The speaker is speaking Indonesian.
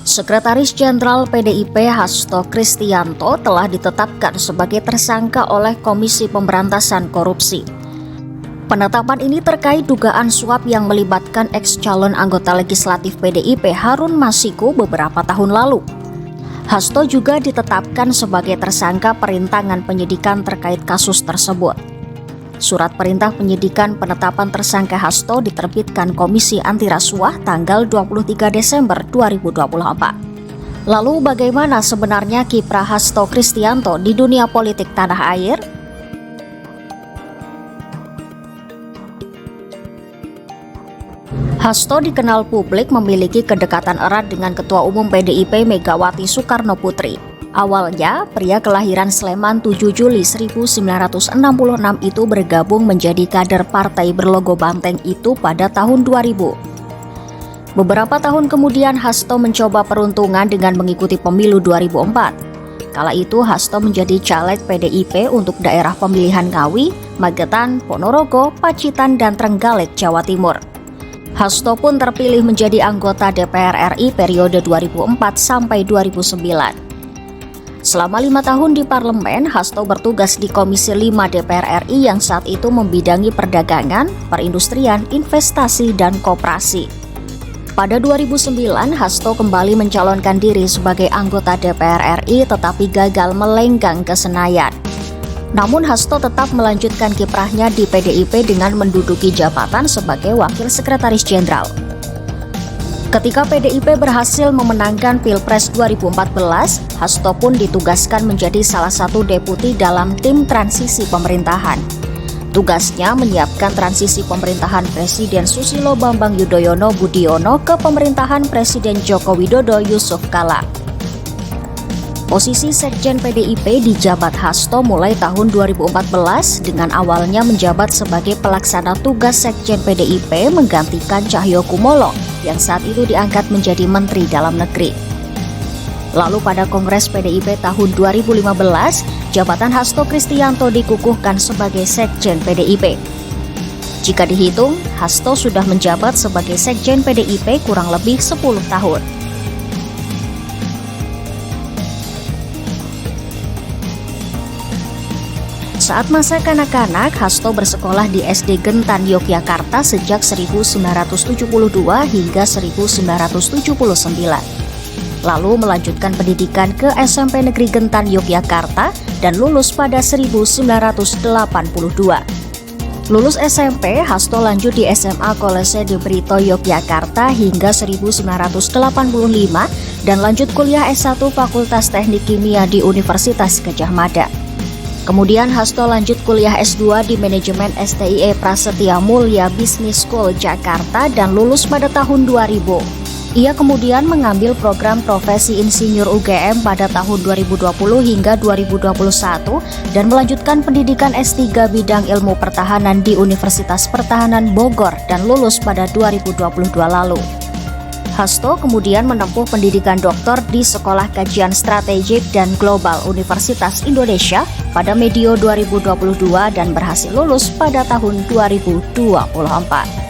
Sekretaris Jenderal PDIP Hasto Kristianto telah ditetapkan sebagai tersangka oleh Komisi Pemberantasan Korupsi. Penetapan ini terkait dugaan suap yang melibatkan ex-calon anggota legislatif PDIP Harun Masiku beberapa tahun lalu. Hasto juga ditetapkan sebagai tersangka perintangan penyidikan terkait kasus tersebut. Surat perintah penyidikan penetapan tersangka Hasto diterbitkan Komisi Anti Rasuah tanggal 23 Desember 2024. Lalu bagaimana sebenarnya kiprah Hasto Kristianto di dunia politik tanah air? Hasto dikenal publik memiliki kedekatan erat dengan Ketua Umum PDIP Megawati Soekarnoputri. Awalnya, pria kelahiran Sleman 7 Juli 1966 itu bergabung menjadi kader partai berlogo banteng itu pada tahun 2000. Beberapa tahun kemudian Hasto mencoba peruntungan dengan mengikuti pemilu 2004. Kala itu Hasto menjadi caleg PDIP untuk daerah pemilihan Ngawi, Magetan, Ponorogo, Pacitan, dan Trenggalek, Jawa Timur. Hasto pun terpilih menjadi anggota DPR RI periode 2004 sampai 2009. Selama 5 tahun di parlemen, Hasto bertugas di Komisi 5 DPR RI yang saat itu membidangi perdagangan, perindustrian, investasi, dan koperasi. Pada 2009, Hasto kembali mencalonkan diri sebagai anggota DPR RI tetapi gagal melenggang ke Senayan. Namun Hasto tetap melanjutkan kiprahnya di PDIP dengan menduduki jabatan sebagai Wakil Sekretaris Jenderal. Ketika PDIP berhasil memenangkan Pilpres 2014, Hasto pun ditugaskan menjadi salah satu deputi dalam tim transisi pemerintahan. Tugasnya menyiapkan transisi pemerintahan Presiden Susilo Bambang Yudhoyono Budiono ke pemerintahan Presiden Joko Widodo Yusuf Kala. Posisi Sekjen PDIP dijabat Hasto mulai tahun 2014 dengan awalnya menjabat sebagai pelaksana tugas Sekjen PDIP menggantikan Cahyokumolo yang saat itu diangkat menjadi Menteri Dalam Negeri. Lalu pada Kongres PDIP tahun 2015, jabatan Hasto Kristianto dikukuhkan sebagai Sekjen PDIP. Jika dihitung, Hasto sudah menjabat sebagai Sekjen PDIP kurang lebih 10 tahun. Saat masa kanak-kanak, Hasto bersekolah di SD Gentan, Yogyakarta sejak 1972 hingga 1979. Lalu melanjutkan pendidikan ke SMP Negeri Gentan, Yogyakarta dan lulus pada 1982. Lulus SMP, Hasto lanjut di SMA Kolese de Brito, Yogyakarta hingga 1985 dan lanjut kuliah S1 Fakultas Teknik Kimia di Universitas Gadjah Mada. Kemudian Hasto lanjut kuliah S2 di Manajemen STIE Prasetya Mulia Business School Jakarta dan lulus pada tahun 2000. Ia kemudian mengambil program profesi insinyur UGM pada tahun 2020 hingga 2021 dan melanjutkan pendidikan S3 bidang ilmu pertahanan di Universitas Pertahanan Bogor dan lulus pada 2022 lalu. Hasto kemudian menempuh pendidikan doktor di Sekolah Kajian Strategik dan Global Universitas Indonesia pada medio 2022 dan berhasil lulus pada tahun 2024.